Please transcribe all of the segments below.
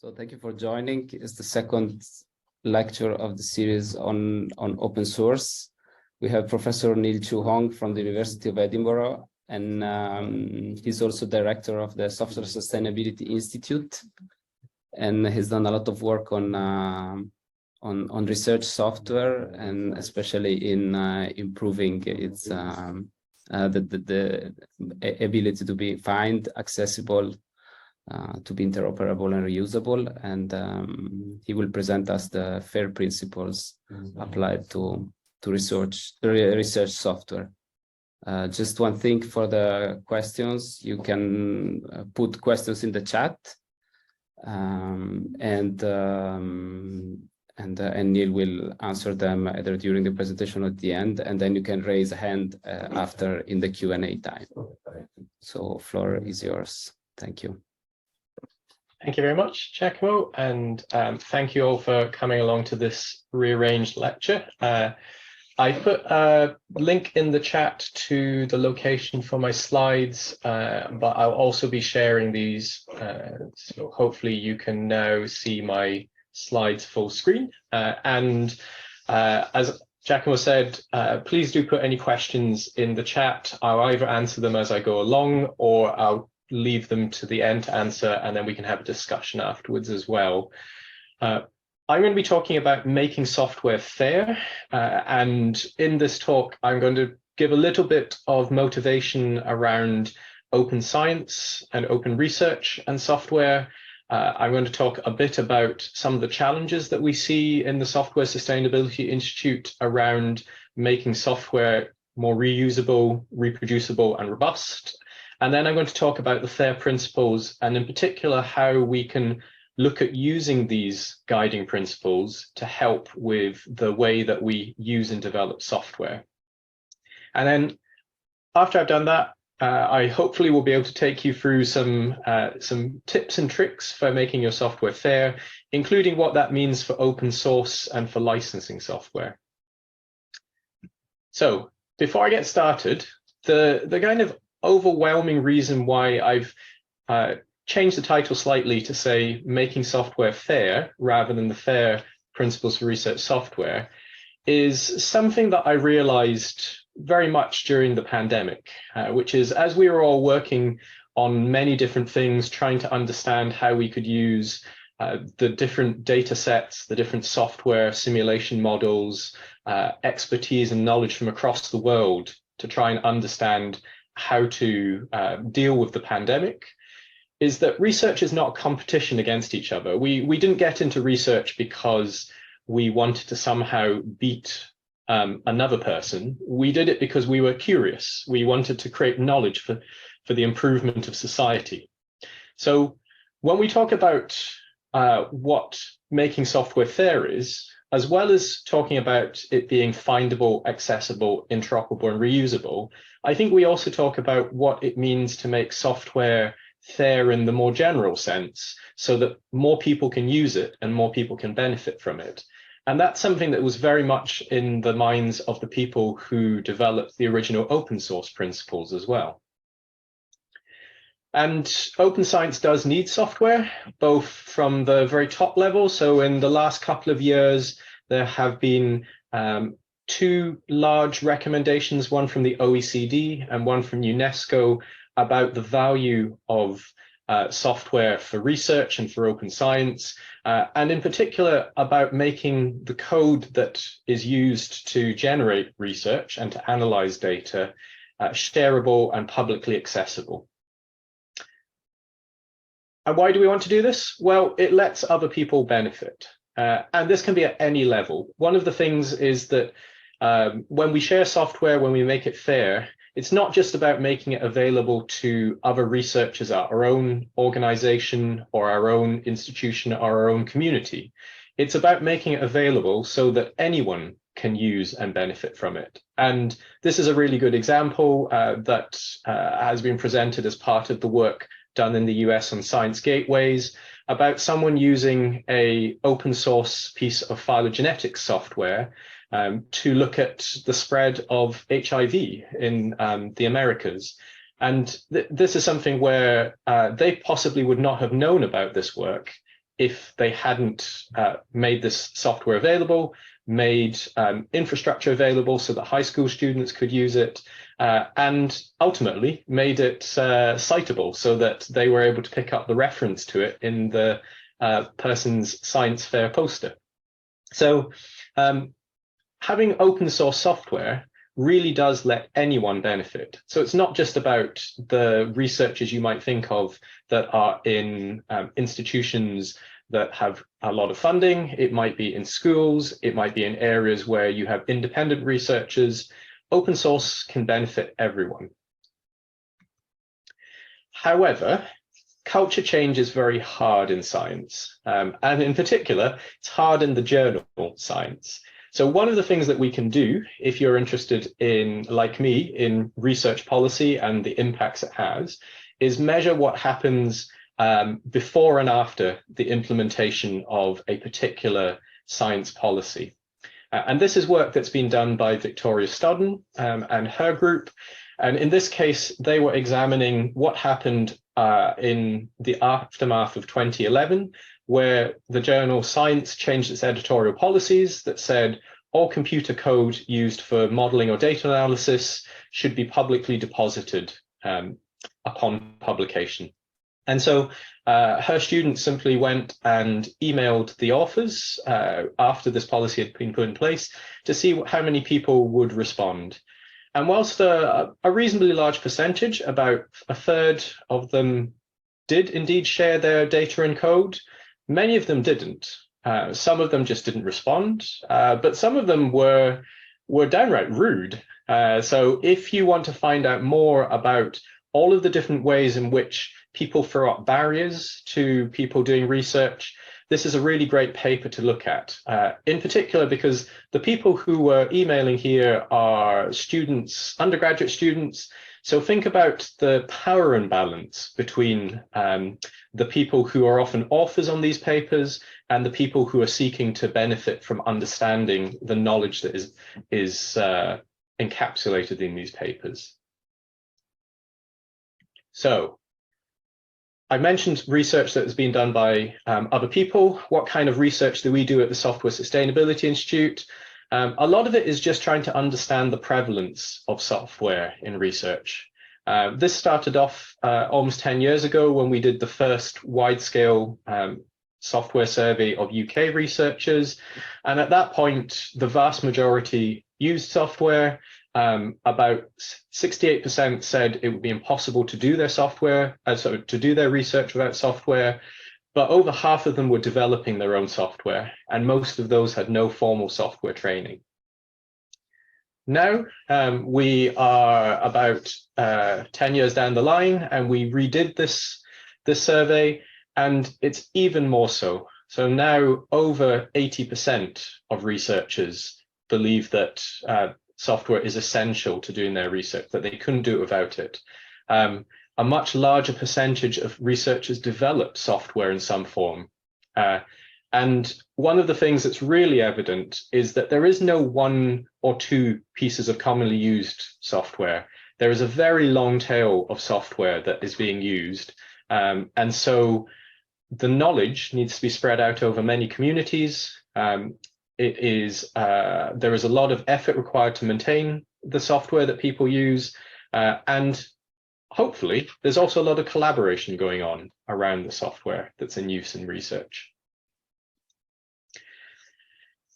So thank you for joining. It's the second lecture of the series on open source. We have Professor Chue Hong from the University of Edinburgh, and he's also director of the Software Sustainability Institute, and he's done a lot of work on research software, and especially in improving its the ability to be accessible, to be interoperable and reusable, and he will present us the FAIR principles applied to research software. Just one thing for the questions: you can put questions in the chat, and Neil will answer them either during the presentation or at the end, and then you can raise a hand after in the Q&A time. So floor is yours. Thank you. Thank you very much, Giacomo, and thank you all for coming along to this rearranged lecture. I put a link in the chat to the location for my slides, but I'll also be sharing these, so hopefully you can now see my slides full screen. As Giacomo said, please do put any questions in the chat. I'll either answer them as I go along, or I'll leave them to the end to answer, and then we can have a discussion afterwards as well. I'm going to be talking about making software fair, and in this talk I'm going to give a little bit of motivation around open science and open research and software. I'm going to talk a bit about some of the challenges that we see in the Software Sustainability Institute around making software more reusable, reproducible and robust. And then I'm going to talk about the FAIR principles, and in particular how we can look at using these guiding principles to help with the way that we use and develop software. And then after I've done that, I hopefully will be able to take you through some tips and tricks for making your software fair, including what that means for open source and for licensing software. So before I get started, the kind of overwhelming reason why I've changed the title slightly to say making software fair rather than the FAIR principles for research software is something that I realized very much during the pandemic, which is, as we were all working on many different things, trying to understand how we could use the different data sets, the different software simulation models, expertise and knowledge from across the world to try and understand how to deal with the pandemic, is that research is not a competition against each other. We didn't get into research because we wanted to somehow beat another person. We did it because we were curious. We wanted to create knowledge for the improvement of society. So when we talk about what making software fair is, as well as talking about it being findable, accessible, interoperable, and reusable, I think we also talk about what it means to make software fair in the more general sense, so that more people can use it and more people can benefit from it. And that's something that was very much in the minds of the people who developed the original open source principles as well. And open science does need software, both from the very top level. So in the last couple of years, there have been two large recommendations, one from the OECD and one from UNESCO, about the value of software for research and for open science, and in particular about making the code that is used to generate research and to analyze data shareable and publicly accessible. And why do we want to do this? Well, it lets other people benefit. And this can be at any level. One of the things is that when we share software, when we make it fair, it's not just about making it available to other researchers at our own organization or our own institution or our own community. It's about making it available so that anyone can use and benefit from it. And this is a really good example that has been presented as part of the work done in the US on science gateways, about someone using an open source piece of phylogenetics software to look at the spread of HIV in the Americas. And this is something where they possibly would not have known about this work if they hadn't made this software available, made infrastructure available so that high school students could use it, and ultimately made it citable so that they were able to pick up the reference to it in the person's science fair poster. So having open source software really does let anyone benefit. So it's not just about the researchers you might think of that are in institutions that have a lot of funding. It might be in schools, it might be in areas where you have independent researchers. Open source can benefit everyone. However, culture change is very hard in science, and in particular, it's hard in the journal Science. So one of the things that we can do, if you're interested in, like me, in research policy and the impacts it has, is measure what happens before and after the implementation of a particular science policy. And this is work that's been done by Victoria Stodden and her group. And in this case, they were examining what happened in the aftermath of 2011, where the journal Science changed its editorial policies that said all computer code used for modeling or data analysis should be publicly deposited upon publication. And so her students simply went and emailed the authors after this policy had been put in place to see how many people would respond. And whilst a reasonably large percentage, about a third of them, did indeed share their data and code, many of them didn't. Some of them just didn't respond, but some of them were downright rude. So if you want to find out more about all of the different ways in which people throw up barriers to people doing research, this is a really great paper to look at, in particular because the people who were emailing here are students, undergraduate students. So think about the power imbalance between the people who are often authors on these papers and the people who are seeking to benefit from understanding the knowledge that is encapsulated in these papers. So I mentioned research that has been done by other people. What kind of research do we do at the Software Sustainability Institute? A lot of it is just trying to understand the prevalence of software in research. This started off almost 10 years ago when we did the first wide-scale software survey of UK researchers. And at that point, the vast majority used software. About 68% said it would be impossible to do their to do their research without software, but over half of them were developing their own software, and most of those had no formal software training. Now we are about 10 years down the line, and we redid this survey, and it's even more so. So now over 80% of researchers believe that software is essential to doing their research, that they couldn't do it without it. A much larger percentage of researchers develop software in some form. And one of the things that's really evident is that there is no one or two pieces of commonly used software. There is a very long tail of software that is being used. And so the knowledge needs to be spread out over many communities. There is a lot of effort required to maintain the software that people use, and hopefully there's also a lot of collaboration going on around the software that's in use in research.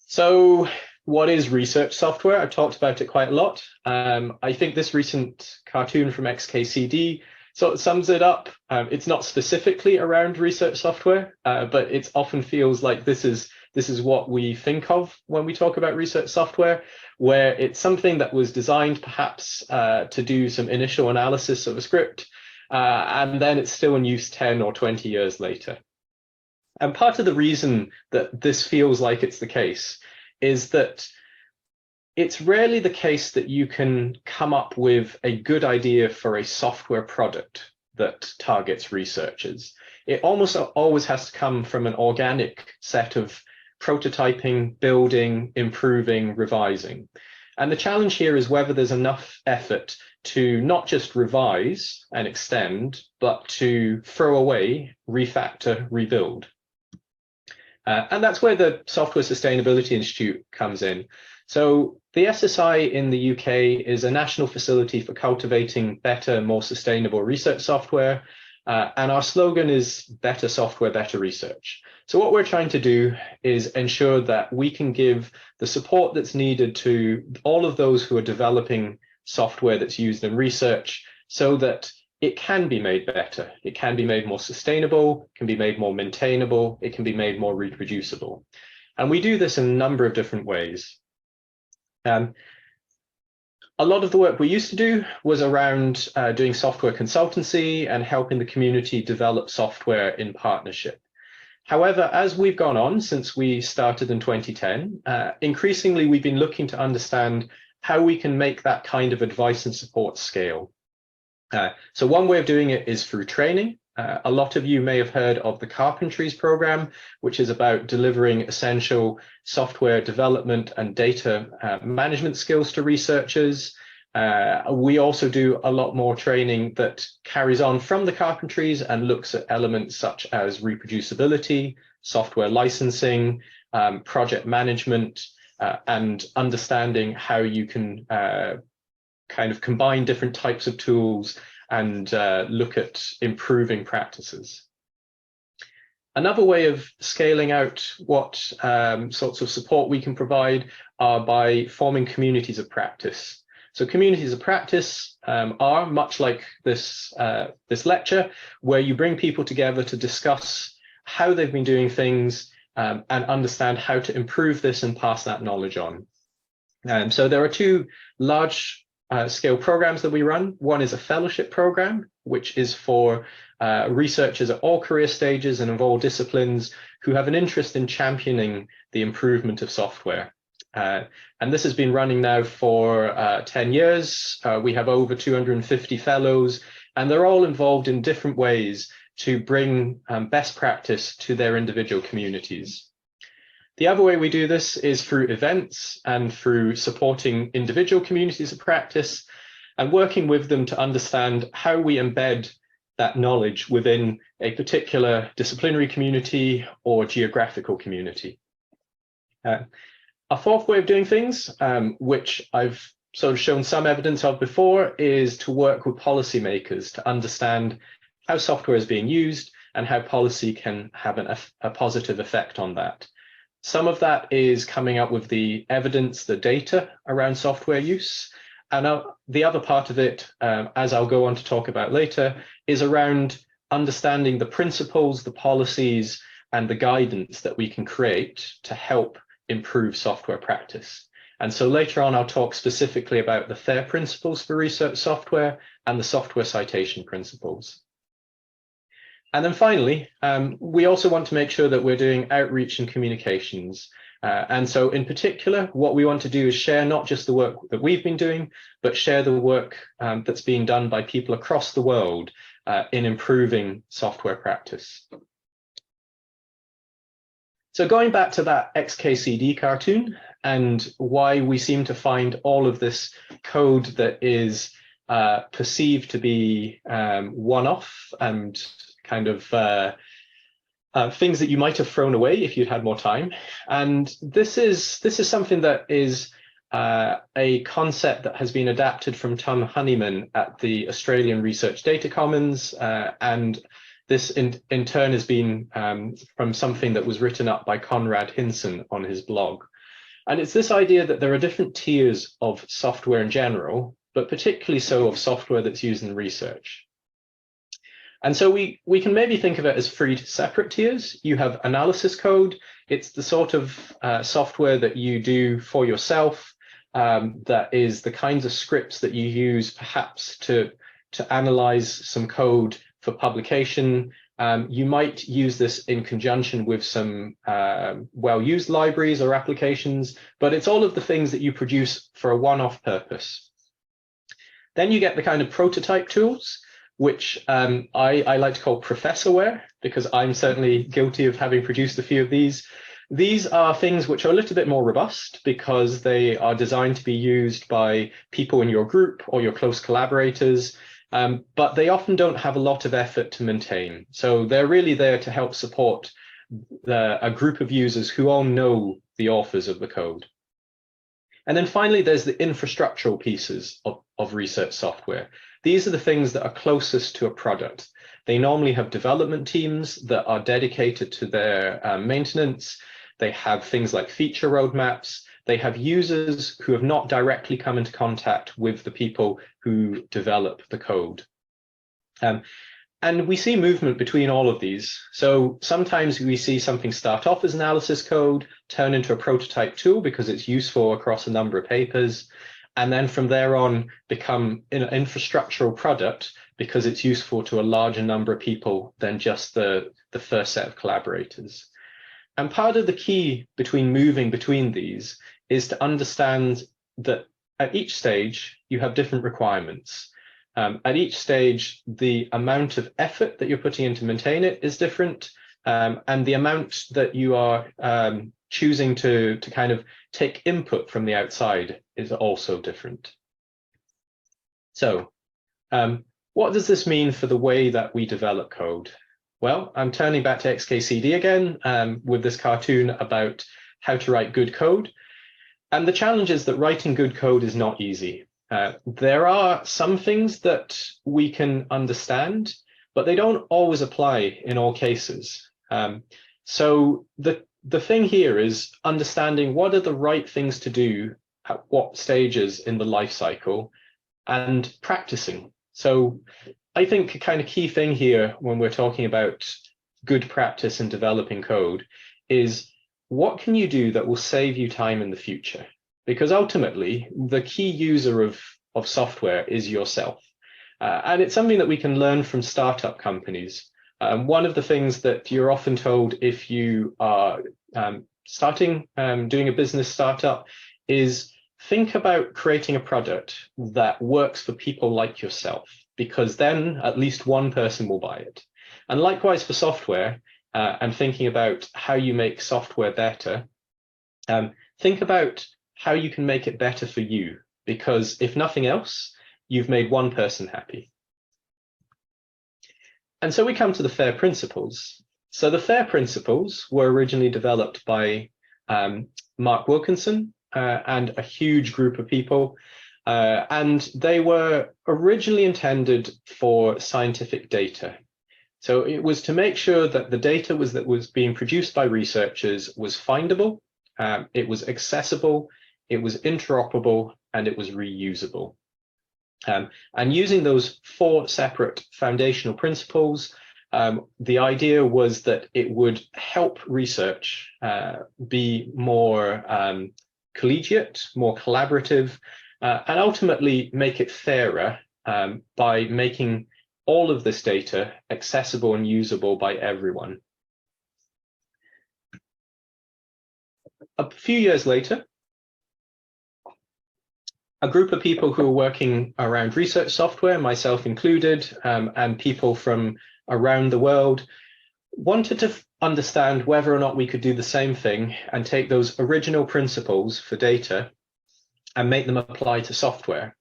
So what is research software? I've talked about it quite a lot. I think this recent cartoon from XKCD sort of sums it up. It's not specifically around research software, but it often feels like this is what we think of when we talk about research software, where it's something that was designed perhaps to do some initial analysis of a script, and then it's still in use 10 or 20 years later. And part of the reason that this feels like it's the case is that it's rarely the case that you can come up with a good idea for a software product that targets researchers. It almost always has to come from an organic set of prototyping, building, improving, revising. And the challenge here is whether there's enough effort to not just revise and extend, but to throw away, refactor, rebuild. And that's where the Software Sustainability Institute comes in. So the SSI in the UK is a national facility for cultivating better, more sustainable research software. And our slogan is better software, better research. So what we're trying to do is ensure that we can give the support that's needed to all of those who are developing software that's used in research so that it can be made better. It can be made more sustainable, can be made more maintainable, it can be made more reproducible. And we do this in a number of different ways. A lot of the work we used to do was around doing software consultancy and helping the community develop software in partnership. However, as we've gone on since we started in 2010, increasingly we've been looking to understand how we can make that kind of advice and support scale. So one way of doing it is through training. A lot of you may have heard of the Carpentries program, which is about delivering essential software development and data management skills to researchers. We also do a lot more training that carries on from the Carpentries and looks at elements such as reproducibility, software licensing, project management, and understanding how you can kind of combine different types of tools and look at improving practices. Another way of scaling out what sorts of support we can provide are by forming communities of practice. So communities of practice are much like this lecture, where you bring people together to discuss how they've been doing things and understand how to improve this and pass that knowledge on. So there are two large scale programs that we run. One is a fellowship program, which is for researchers at all career stages and of all disciplines who have an interest in championing the improvement of software. And this has been running now for 10 years. We have over 250 fellows, and they're all involved in different ways to bring best practice to their individual communities. The other way we do this is through events and through supporting individual communities of practice and working with them to understand how we embed that knowledge within a particular disciplinary community or geographical community. A fourth way of doing things, which I've sort of shown some evidence of before, is to work with policymakers to understand how software is being used and how policy can have a positive effect on that. Some of that is coming up with the evidence, the data around software use. And the other part of it, as I'll go on to talk about later, is around understanding the principles, the policies, and the guidance that we can create to help improve software practice. And so later on, I'll talk specifically about the FAIR principles for research software and the software citation principles. And then finally, we also want to make sure that we're doing outreach and communications. And so in particular, what we want to do is share not just the work that we've been doing, but share the work that's being done by people across the world in improving software practice. So going back to that XKCD cartoon and why we seem to find all of this code that is perceived to be one-off and kind of things that you might have thrown away if you'd had more time. And this is something that is a concept that has been adapted from Tom Honeyman at the Australian Research Data Commons, and this in turn has been from something that was written up by Conrad Hinson on his blog. And it's this idea that there are different tiers of software in general, but particularly so of software that's used in research. And so we can maybe think of it as three separate tiers. You have analysis code. It's the sort of software that you do for yourself, that is the kinds of scripts that you use perhaps to analyze some code for publication. You might use this in conjunction with some well-used libraries or applications, but it's all of the things that you produce for a one-off purpose. Then you get the kind of prototype tools, which I like to call professorware, because I'm certainly guilty of having produced a few of these. These are things which are a little bit more robust because they are designed to be used by people in your group or your close collaborators, but they often don't have a lot of effort to maintain. So they're really there to help support a group of users who all know the authors of the code. And then finally, there's the infrastructural pieces of research software. These are the things that are closest to a product. They normally have development teams that are dedicated to their maintenance. They have things like feature roadmaps. They have users who have not directly come into contact with the people who develop the code. And we see movement between all of these. So sometimes we see something start off as analysis code, turn into a prototype tool because it's useful across a number of papers, and then from there on become an infrastructural product because it's useful to a larger number of people than just the first set of collaborators. And part of the key between moving between these is to understand that at each stage, you have different requirements. At each stage, the amount of effort that you're putting in to maintain it is different, and the amount that you are choosing to kind of take input from the outside is also different. So what does this mean for the way that we develop code? Well, I'm turning back to XKCD again with this cartoon about how to write good code. And the challenge is that writing good code is not easy. There are some things that we can understand, but they don't always apply in all cases. So the thing here is understanding what are the right things to do at what stages in the life cycle and practicing. So I think a kind of key thing here when we're talking about good practice in developing code is what can you do that will save you time in the future? Because ultimately, the key user of software is yourself. And it's something that we can learn from startup companies. One of the things that you're often told if you are doing a business startup is think about creating a product that works for people like yourself, because then at least one person will buy it. And likewise for software, and thinking about how you make software better, think about how you can make it better for you, because if nothing else, you've made one person happy. And so we come to the FAIR principles. So the FAIR principles were originally developed by Mark Wilkinson and a huge group of people. And they were originally intended for scientific data. So it was to make sure that the data that was being produced by researchers was findable, it was accessible, it was interoperable, and it was reusable. And using those 4 separate foundational principles, the idea was that it would help research be more collegiate, more collaborative, and ultimately make it fairer by making all of this data accessible and usable by everyone. A few years later, a group of people who are working around research software, myself included, and people from around the world, wanted to understand whether or not we could do the same thing and take those original principles for data and make them apply to software.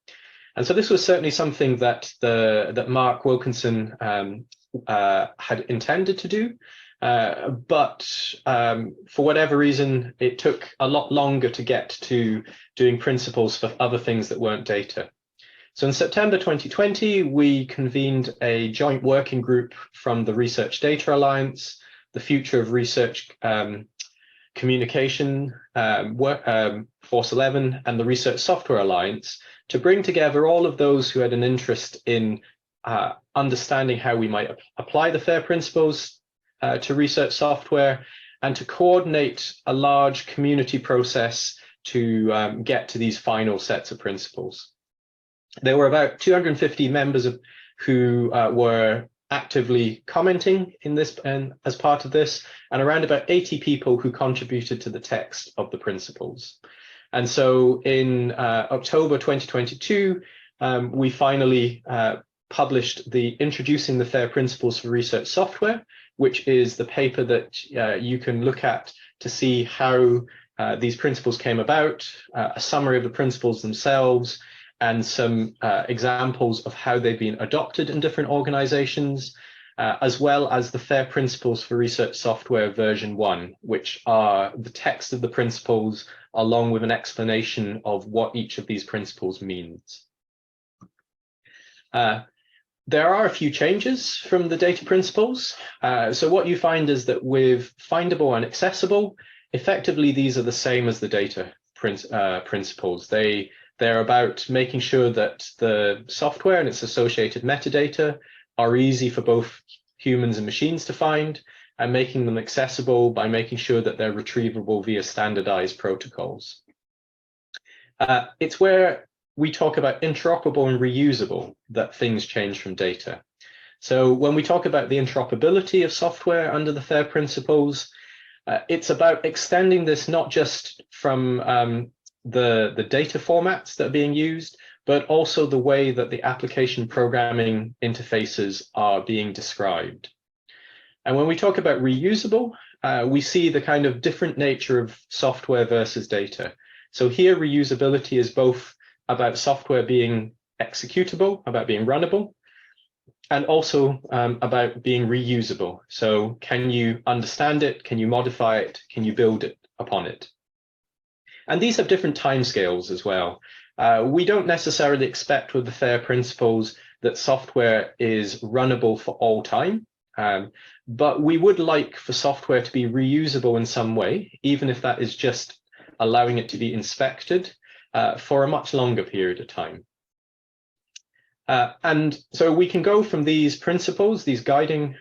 And so this was certainly something that that Mark Wilkinson had intended to do, but for whatever reason, it took a lot longer to get to doing principles for other things that weren't data. So in September 2020, we convened a joint working group from the Research Data Alliance, the Future of Research Communication, Force 11, and the Research Software Alliance to bring together all of those who had an interest in understanding how we might apply the FAIR principles to research software, and to coordinate a large community process to get to these final sets of principles. There were about 250 members who were actively commenting in this and as part of this, and around about 80 people who contributed to the text of the principles. And so in October 2022, we finally published the Introducing the FAIR Principles for Research Software, which is the paper that you can look at to see how these principles came about, a summary of the principles themselves, and some examples of how they've been adopted in different organizations. as well as the FAIR Principles for Research Software version 1, which are the text of the principles along with an explanation of what each of these principles means. There are a few changes from the data principles. So what you find is that with findable and accessible, effectively these are the same as the data principles. They're about making sure that the software and its associated metadata are easy for both humans and machines to find, and making them accessible by making sure that they're retrievable via standardized protocols. It's where we talk about interoperable and reusable that things change from data. So when we talk about the interoperability of software under the FAIR principles, it's about extending this not just from the data formats that are being used, but also the way that the application programming interfaces are being described. And when we talk about reusable, we see the kind of different nature of software versus data. So here reusability is both about software being executable, about being runnable, and also about being reusable. So can you understand it? Can you modify it? Can you build it upon it? And these have different timescales as well. We don't necessarily expect with the FAIR principles that software is runnable for all time, but we would like for software to be reusable in some way, even if that is just allowing it to be inspected for a much longer period of time. And so we can go from these principles, these guiding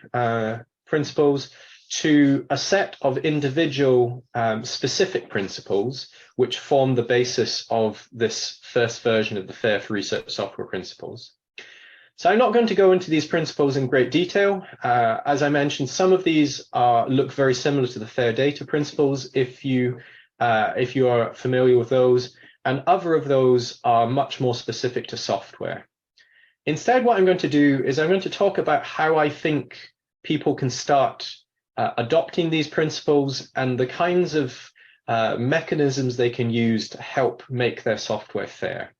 principles, to a set of individual specific principles which form the basis of this first version of the FAIR for Research Software principles. So I'm not going to go into these principles in great detail. As I mentioned, some of these look very similar to the FAIR data principles if you are familiar with those, and other of those are much more specific to software. Instead, what I'm going to do is I'm going to talk about how I think people can start adopting these principles and the kinds of mechanisms they can use to help make their software fair.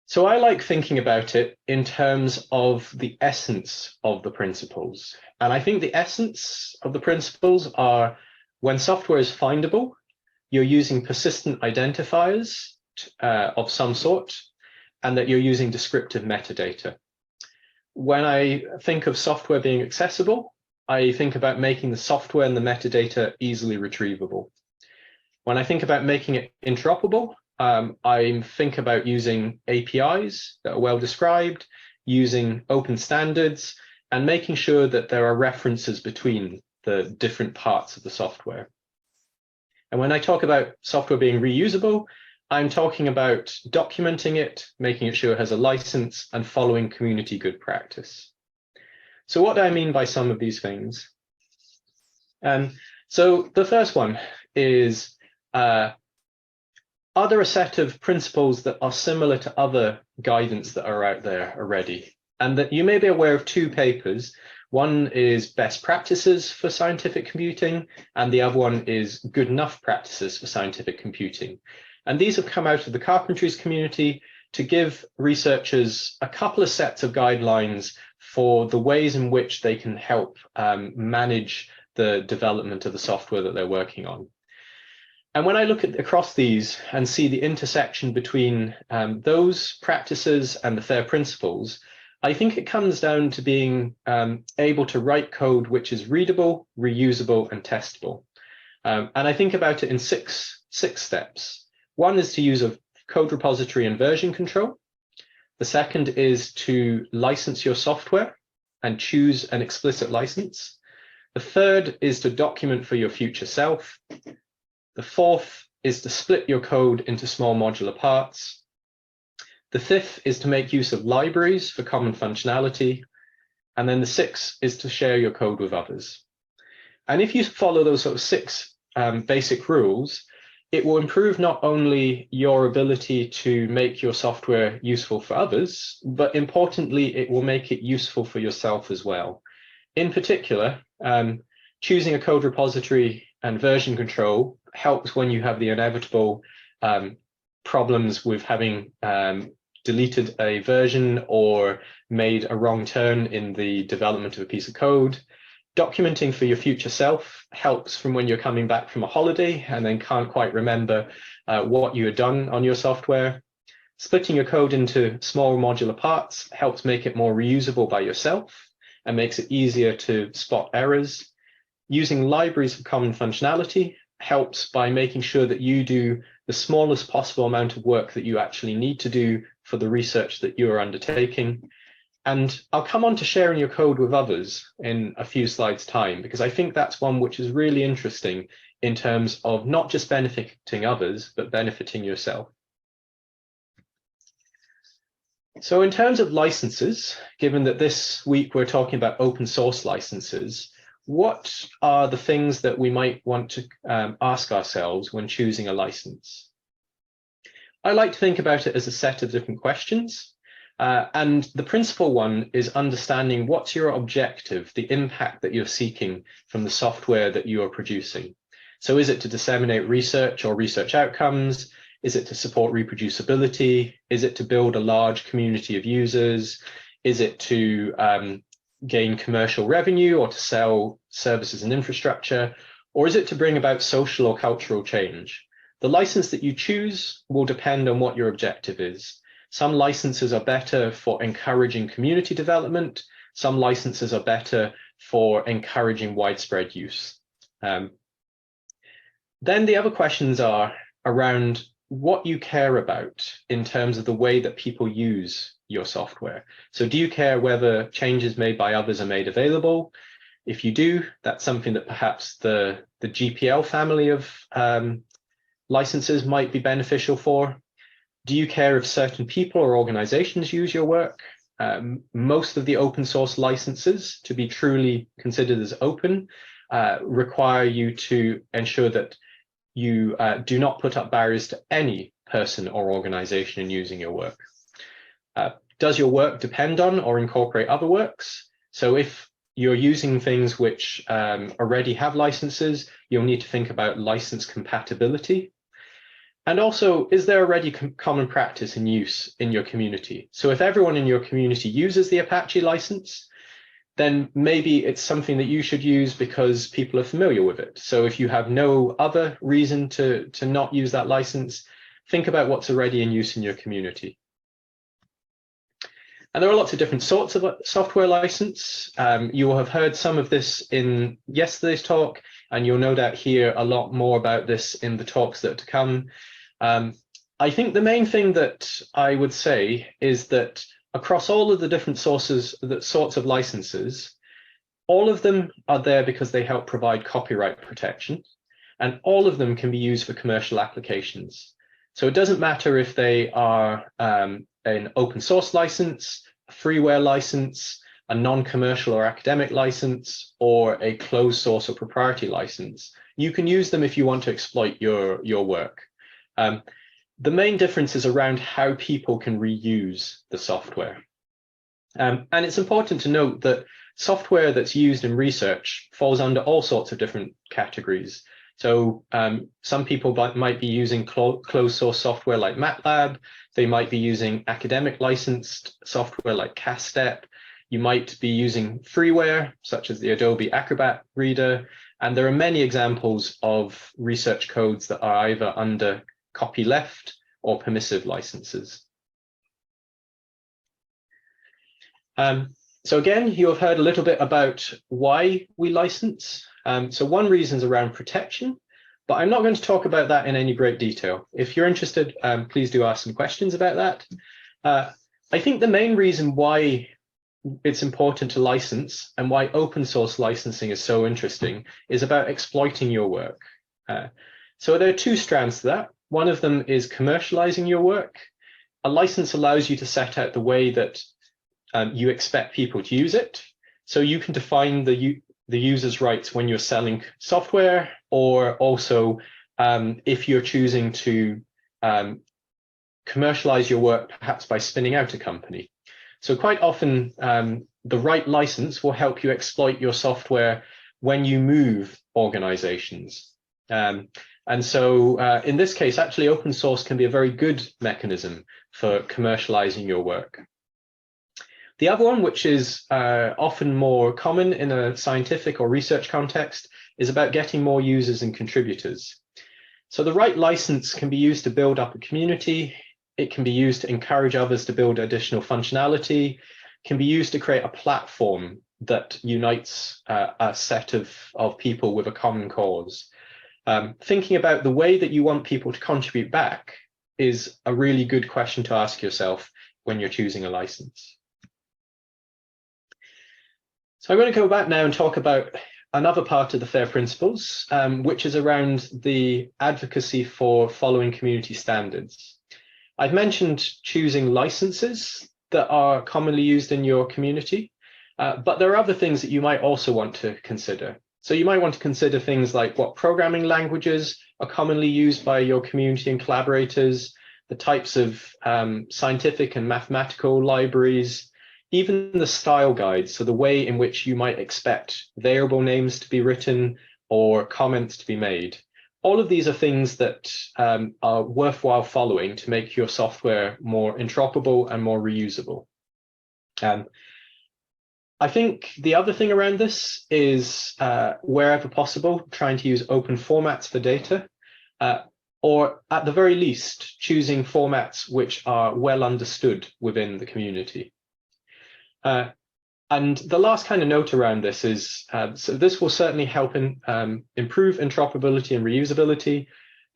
So I like thinking about it in terms of the essence of the principles. And I think the essence of the principles are when software is findable, you're using persistent identifiers of some sort, and that you're using descriptive metadata. When I think of software being accessible, I think about making the software and the metadata easily retrievable. When I think about making it interoperable, I think about using APIs that are well described, using open standards, and making sure that there are references between the different parts of the software. And when I talk about software being reusable, I'm talking about documenting it, making it sure it has a license, and following community good practice. So what do I mean by some of these things? So the first one is, are there a set of principles that are similar to other guidance that are out there already? And that you may be aware of two papers. One is best practices for scientific computing, and the other one is good enough practices for scientific computing. And these have come out of the Carpentries community to give researchers a couple of sets of guidelines for the ways in which they can help manage the development of the software that they're working on. And when I look across these and see the intersection between those practices and the FAIR principles, I think it comes down to being able to write code which is readable, reusable, and testable. And I think about it in six steps. One is to use a code repository and version control. The second is to license your software and choose an explicit license. The third is to document for your future self. The fourth is to split your code into small modular parts. The fifth is to make use of libraries for common functionality. And then the sixth is to share your code with others. And if you follow those sort of six basic rules, it will improve not only your ability to make your software useful for others, but importantly, it will make it useful for yourself as well. In particular, choosing a code repository and version control helps when you have the inevitable problems with having deleted a version or made a wrong turn in the development of a piece of code. Documenting for your future self helps from when you're coming back from a holiday and then can't quite remember what you had done on your software. Splitting your code into small modular parts helps make it more reusable by yourself and makes it easier to spot errors. Using libraries of common functionality helps by making sure that you do the smallest possible amount of work that you actually need to do for the research that you are undertaking. And I'll come on to sharing your code with others in a few slides' time, because I think that's one which is really interesting in terms of not just benefiting others, but benefiting yourself. So in terms of licenses, given that this week we're talking about open source licenses, what are the things that we might want to ask ourselves when choosing a license? I like to think about it as a set of different questions. And the principal one is understanding what's your objective, the impact that you're seeking from the software that you are producing. So is it to disseminate research or research outcomes? Is it to support reproducibility? Is it to build a large community of users? Is it to gain commercial revenue or to sell services and infrastructure? Or is it to bring about social or cultural change? The license that you choose will depend on what your objective is. Some licenses are better for encouraging community development. Some licenses are better for encouraging widespread use. Then the other questions are around what you care about in terms of the way that people use your software. So do you care whether changes made by others are made available? If you do, that's something that perhaps the GPL family of licenses might be beneficial for. Do you care if certain people or organizations use your work? Most of the open source licenses, to be truly considered as open, require you to ensure that you do not put up barriers to any person or organization in using your work. Does your work depend on or incorporate other works? So if you're using things which already have licenses, you'll need to think about license compatibility. And also, is there already common practice in use in your community? So if everyone in your community uses the Apache license, then maybe it's something that you should use because people are familiar with it. So if you have no other reason to not use that license, think about what's already in use in your community. And there are lots of different sorts of software license. You will have heard some of this in yesterday's talk, and you'll no doubt hear a lot more about this in the talks that are to come. I think the main thing that I would say is that across all of the different sorts of licenses, all of them are there because they help provide copyright protection, and all of them can be used for commercial applications. So it doesn't matter if they are an open source license, a freeware license, a non-commercial or academic license, or a closed source or proprietary license. You can use them if you want to exploit your work. The main difference is around how people can reuse the software. And it's important to note that software that's used in research falls under all sorts of different categories. So some people might be using closed source software like MATLAB. They might be using academic licensed software like CASTEP. You might be using freeware, such as the Adobe Acrobat Reader. And there are many examples of research codes that are either under copyleft or permissive licenses. So again, you have heard a little bit about why we license. So one reason is around protection, but I'm not going to talk about that in any great detail. If you're interested, please do ask some questions about that. I think the main reason why it's important to license and why open source licensing is so interesting is about exploiting your work. So there are two strands to that. One of them is commercializing your work. A license allows you to set out the way that you expect people to use it. So you can define the user's rights when you're selling software, or also if you're choosing to commercialize your work, perhaps by spinning out a company. So quite often, the right license will help you exploit your software when you move organizations. And so in this case, actually open source can be a very good mechanism for commercializing your work. The other one, which is often more common in a scientific or research context, is about getting more users and contributors. So the right license can be used to build up a community. It can be used to encourage others to build additional functionality, can be used to create a platform that unites a set of people with a common cause. Thinking about the way that you want people to contribute back is a really good question to ask yourself when you're choosing a license. So I'm going to go back now and talk about another part of the FAIR principles, which is around the advocacy for following community standards. I've mentioned choosing licenses that are commonly used in your community, but there are other things that you might also want to consider. So you might want to consider things like what programming languages are commonly used by your community and collaborators, the types of scientific and mathematical libraries, even the style guides, so the way in which you might expect variable names to be written or comments to be made. All of these are things that are worthwhile following to make your software more interoperable and more reusable. I think the other thing around this is, wherever possible, trying to use open formats for data, or at the very least, choosing formats which are well understood within the community. And the last kind of note around this is, so this will certainly help improve interoperability and reusability,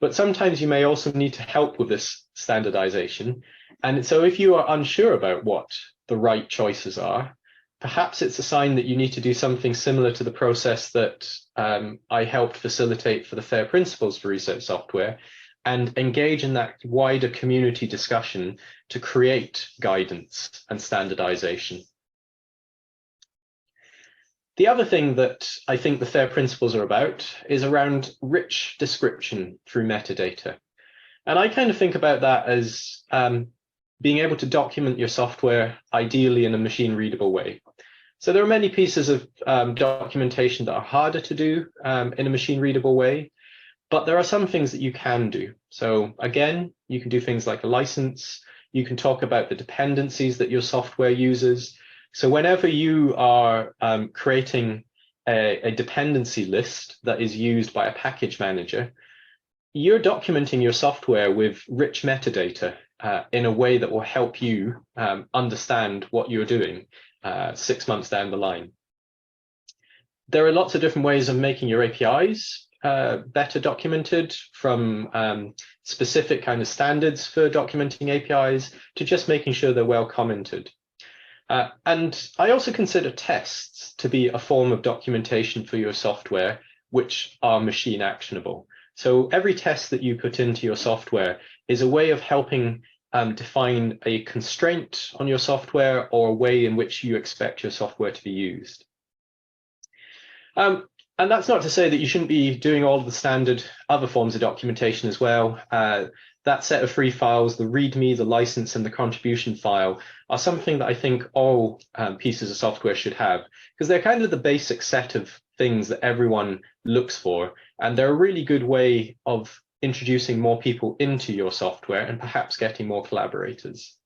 but sometimes you may also need to help with this standardization. And so if you are unsure about what the right choices are, perhaps it's a sign that you need to do something similar to the process that I helped facilitate for the FAIR principles for research software, and engage in that wider community discussion to create guidance and standardization. The other thing that I think the FAIR principles are about is around rich description through metadata. And I kind of think about that as being able to document your software ideally in a machine readable way. So there are many pieces of documentation that are harder to do in a machine readable way, but there are some things that you can do. So again, you can do things like a license. You can talk about the dependencies that your software uses. So whenever you are creating a dependency list that is used by a package manager, you're documenting your software with rich metadata in a way that will help you understand what you're doing 6 months down the line. There are lots of different ways of making your APIs better documented, from specific kind of standards for documenting APIs to just making sure they're well commented. And I also consider tests to be a form of documentation for your software, which are machine actionable. So every test that you put into your software is a way of helping define a constraint on your software or a way in which you expect your software to be used. And that's not to say that you shouldn't be doing all of the standard other forms of documentation as well. That set of free files, the README, the license, and the contribution file, are something that I think all pieces of software should have, because they're kind of the basic set of things that everyone looks for, and they're a really good way of introducing more people into your software and perhaps getting more collaborators.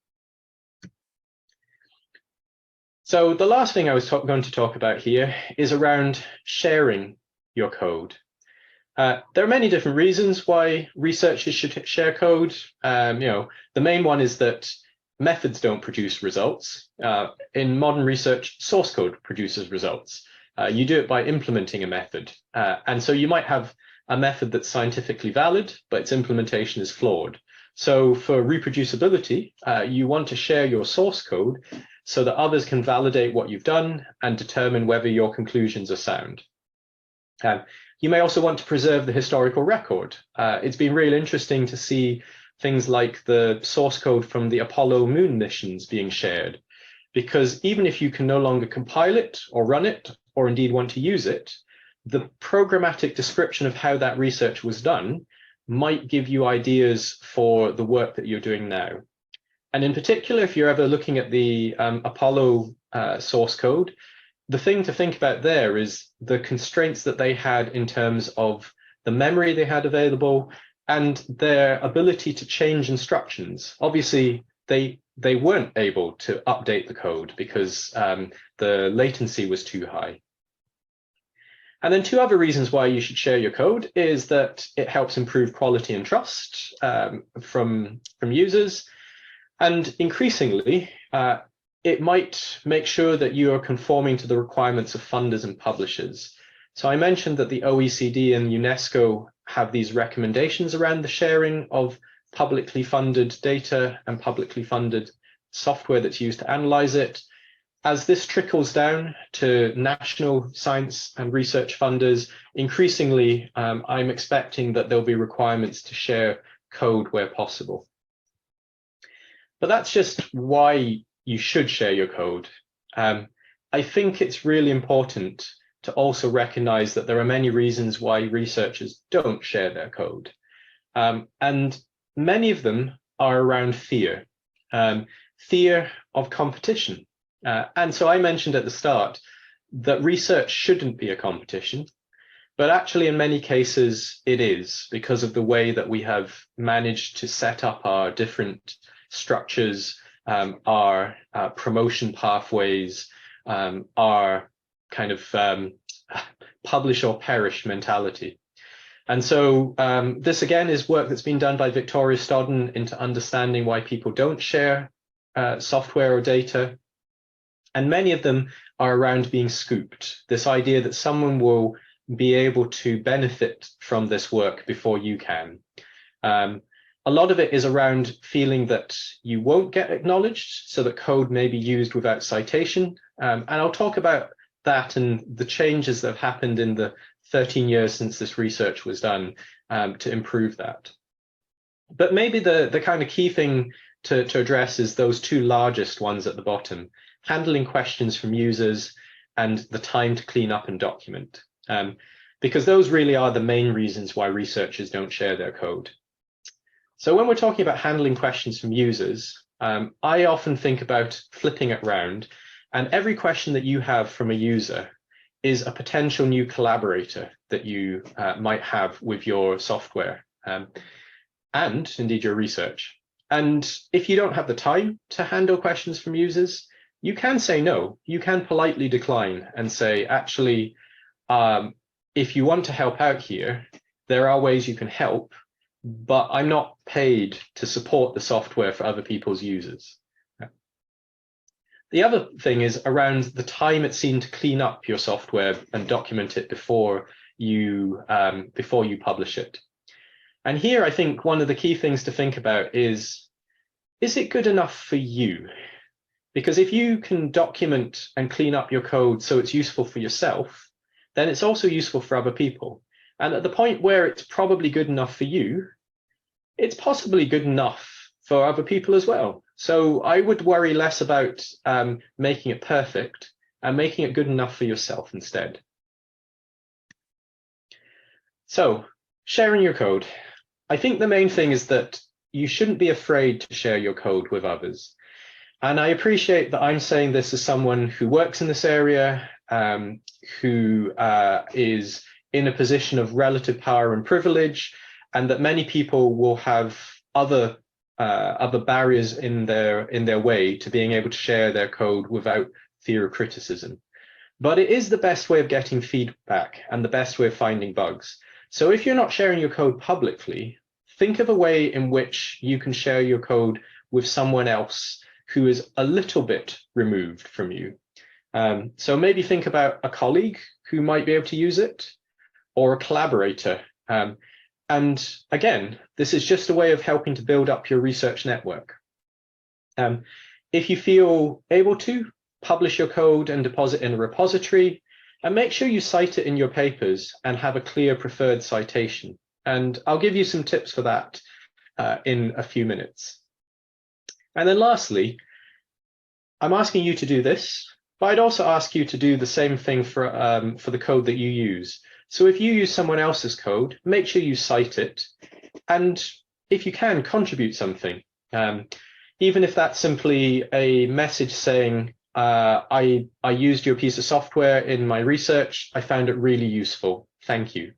So the last thing I was going to talk about here is around sharing your code. There are many different reasons why researchers should share code. The main one is that methods don't produce results. In modern research, source code produces results. You do it by implementing a method. And so you might have a method that's scientifically valid, but its implementation is flawed. So for reproducibility, you want to share your source code so that others can validate what you've done and determine whether your conclusions are sound. You may also want to preserve the historical record. It's been really interesting to see things like the source code from the Apollo moon missions being shared, because even if you can no longer compile it or run it, or indeed want to use it, the programmatic description of how that research was done might give you ideas for the work that you're doing now. And in particular, if you're ever looking at the Apollo source code, the thing to think about there is the constraints that they had in terms of the memory they had available, and their ability to change instructions. Obviously, they weren't able to update the code because the latency was too high. And then two other reasons why you should share your code is that it helps improve quality and trust from users. And increasingly, it might make sure that you are conforming to the requirements of funders and publishers. So I mentioned that the OECD and UNESCO have these recommendations around the sharing of publicly funded data and publicly funded software that's used to analyze it. As this trickles down to national science and research funders, increasingly, I'm expecting that there'll be requirements to share code where possible. But that's just why you should share your code. I think it's really important to also recognize that there are many reasons why researchers don't share their code. And many of them are around fear, fear of competition. And so I mentioned at the start that research shouldn't be a competition, but actually in many cases it is, because of the way that we have managed to set up our different structures, our promotion pathways, our kind of publish or perish mentality. And so this again is work that's been done by Victoria Stodden into understanding why people don't share software or data. And many of them are around being scooped, this idea that someone will be able to benefit from this work before you can. A lot of it is around feeling that you won't get acknowledged, so that code may be used without citation. And I'll talk about that and the changes that have happened in the 13 years since this research was done to improve that. But maybe the kind of key thing to address is those two largest ones at the bottom: handling questions from users and the time to clean up and document, because those really are the main reasons why researchers don't share their code. So when we're talking about handling questions from users, I often think about flipping it around, and every question that you have from a user is a potential new collaborator that you might have with your software and indeed your research. And if you don't have the time to handle questions from users, you can say no. You can politely decline and say, actually, if you want to help out here, there are ways you can help, but I'm not paid to support the software for other people's users. The other thing is around the time it's seen to clean up your software and document it before you publish it. And here, I think one of the key things to think about is it good enough for you? Because if you can document and clean up your code so it's useful for yourself, then it's also useful for other people. And at the point where it's probably good enough for you, it's possibly good enough for other people as well. So I would worry less about making it perfect and making it good enough for yourself instead. So sharing your code. I think the main thing is that you shouldn't be afraid to share your code with others. And I appreciate that I'm saying this as someone who works in this area, who is in a position of relative power and privilege, and that many people will have other barriers in their way to being able to share their code without fear of criticism. But it is the best way of getting feedback and the best way of finding bugs. So if you're not sharing your code publicly, think of a way in which you can share your code with someone else who is a little bit removed from you. So maybe think about a colleague who might be able to use it, or a collaborator. And again, this is just a way of helping to build up your research network. If you feel able to, publish your code and deposit in a repository, and make sure you cite it in your papers and have a clear preferred citation. And I'll give you some tips for that in a few minutes. And then lastly, I'm asking you to do this, but I'd also ask you to do the same thing for the code that you use. So if you use someone else's code, make sure you cite it. And if you can, contribute something. Even if that's simply a message saying, I used your piece of software in my research, I found it really useful, thank you.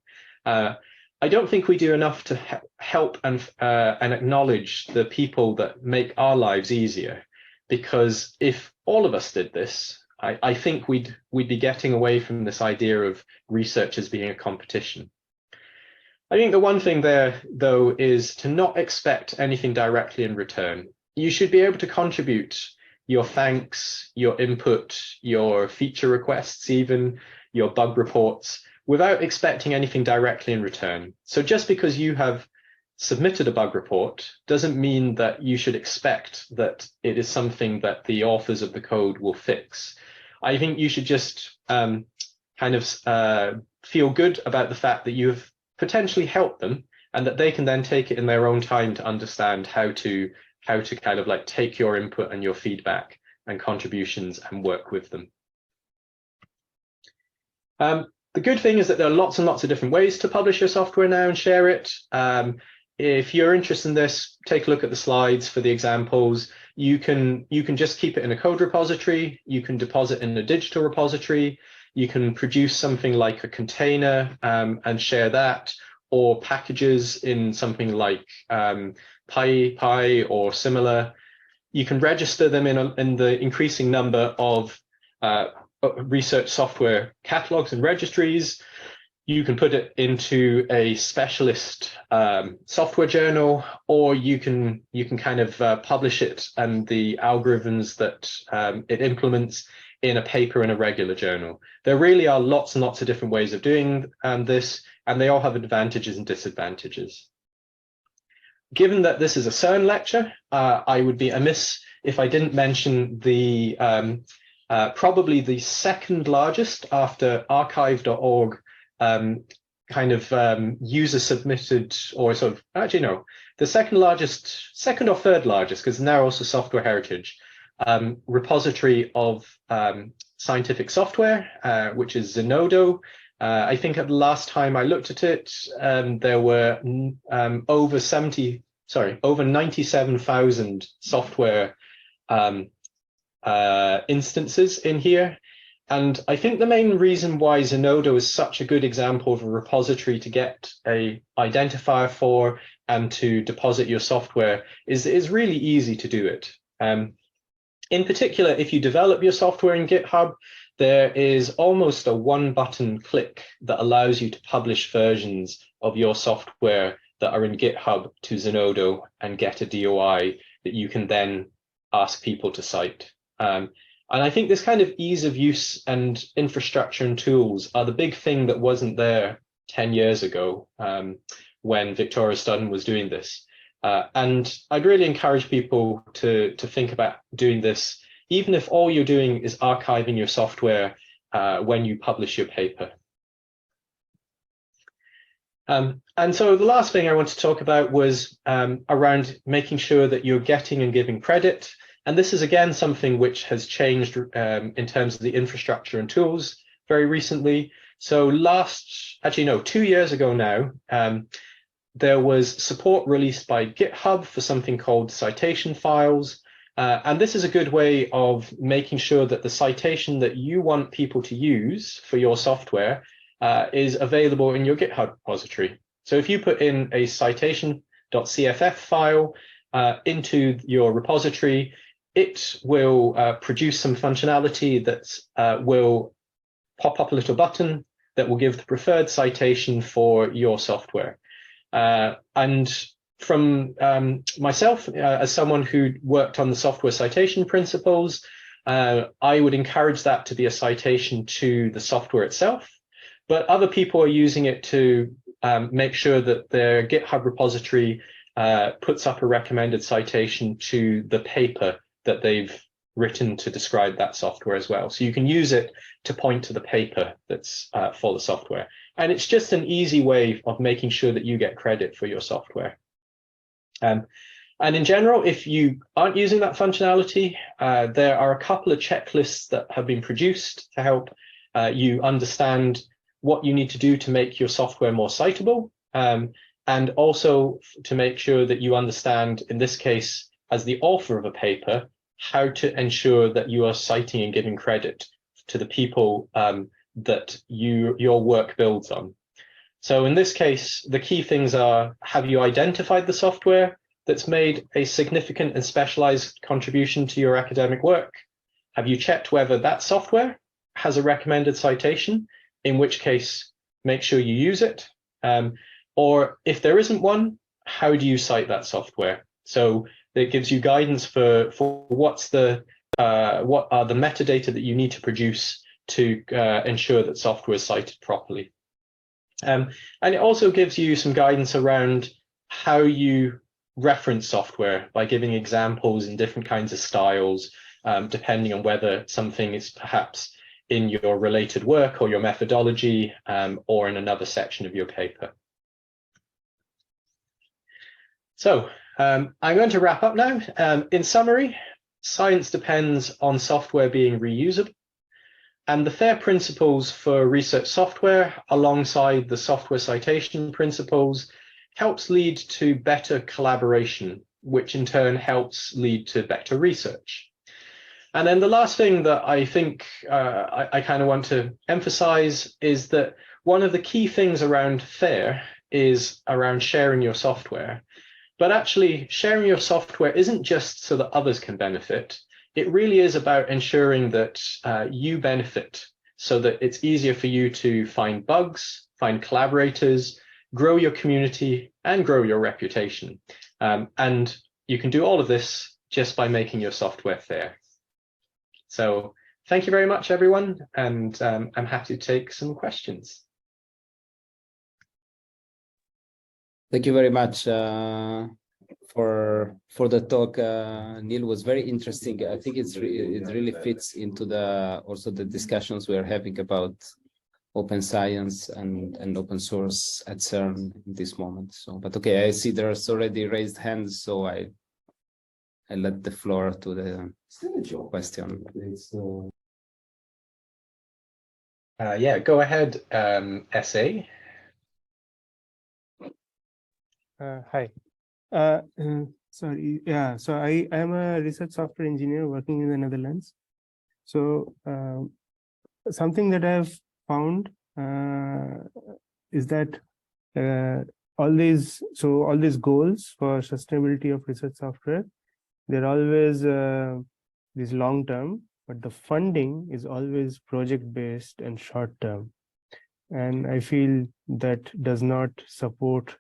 I don't think we do enough to help and acknowledge the people that make our lives easier. Because if all of us did this, I think we'd be getting away from this idea of research as being a competition. I think the one thing there, though, is to not expect anything directly in return. You should be able to contribute your thanks, your input, your feature requests, even your bug reports, without expecting anything directly in return. So just because you have submitted a bug report doesn't mean that you should expect that it is something that the authors of the code will fix. I think you should just feel good about the fact that you've potentially helped them, and that they can then take it in their own time to understand how to kind of like take your input and your feedback and contributions and work with them. The good thing is that there are lots and lots of different ways to publish your software now and share it. If you're interested in this, take a look at the slides for the examples. You can just keep it in a code repository. You can deposit in a digital repository. You can produce something like a container and share that, or packages in something like PyPy or similar. You can register them in the increasing number of research software catalogs and registries. You can put it into a specialist software journal, or you can kind of publish it and the algorithms that it implements in a paper in a regular journal. There really are lots and lots of different ways of doing this, and they all have advantages and disadvantages. Given that this is a CERN lecture, I would be amiss if I didn't mention the probably the second largest after archive.org user submitted, or sort of, actually no, the second or third largest, because now also software heritage, repository of scientific software, which is Zenodo. I think at the last time I looked at it, there were over 97,000 software instances in here. And I think the main reason why Zenodo is such a good example of a repository to get a identifier for and to deposit your software is it's really easy to do it. In particular, if you develop your software in GitHub, there is almost a one-button click that allows you to publish versions of your software that are in GitHub to Zenodo and get a DOI that you can then ask people to cite. And I think this kind of ease of use and infrastructure and tools are the big thing that wasn't there 10 years ago when Victoria Studden was doing this. And I'd really encourage people to think about doing this, even if all you're doing is archiving your software when you publish your paper. And so the last thing I want to talk about was around making sure that you're getting and giving credit. And this is, again, something which has changed in terms of the infrastructure and tools very recently. So 2 years ago now, there was support released by GitHub for something called citation files. And this is a good way of making sure that the citation that you want people to use for your software is available in your GitHub repository. So if you put in a citation.cff file into your repository, it will produce some functionality that will pop up a little button that will give the preferred citation for your software. And from myself, as someone who worked on the software citation principles, I would encourage that to be a citation to the software itself. But other people are using it to make sure that their GitHub repository puts up a recommended citation to the paper that they've written to describe that software as well. So you can use it to point to the paper that's for the software. And it's just an easy way of making sure that you get credit for your software. And in general, if you aren't using that functionality, there are a couple of checklists that have been produced to help you understand what you need to do to make your software more citable, and also to make sure that you understand, in this case, as the author of a paper, how to ensure that you are citing and giving credit to the people that your work builds on. So in this case, the key things are, have you identified the software that's made a significant and specialized contribution to your academic work? Have you checked whether that software has a recommended citation, in which case, make sure you use it? Or if there isn't one, how do you cite that software? So it gives you guidance for what are the metadata that you need to produce to ensure that software is cited properly. And it also gives you some guidance around how you reference software by giving examples in different kinds of styles, depending on whether something is perhaps in your related work or your methodology, or in another section of your paper. So I'm going to wrap up now. In summary, science depends on software being reusable, and the FAIR principles for research software, alongside the software citation principles, helps lead to better collaboration, which in turn helps lead to better research. And then the last thing that I think I kind of want to emphasize is that one of the key things around FAIR is around sharing your software. But actually, sharing your software isn't just so that others can benefit. It really is about ensuring that you benefit, so that it's easier for you to find bugs, find collaborators, grow your community, and grow your reputation. And you can do all of this just by making your software fair. So thank you very much, everyone, and I'm happy to take some questions. Thank you very much for the talk. Neil, was very interesting. I think it really fits into also the discussions we are having about open science and open source at CERN in this moment. So, but okay, I see there's already raised hands, so I let the floor to the question. Yeah, go ahead, SA. Hi. Sorry. Yeah. So I am a research software engineer working in the Netherlands. So something that I've found is that all these goals for sustainability of research software, they're always these long term, but the funding is always project based and short term, and I feel that does not support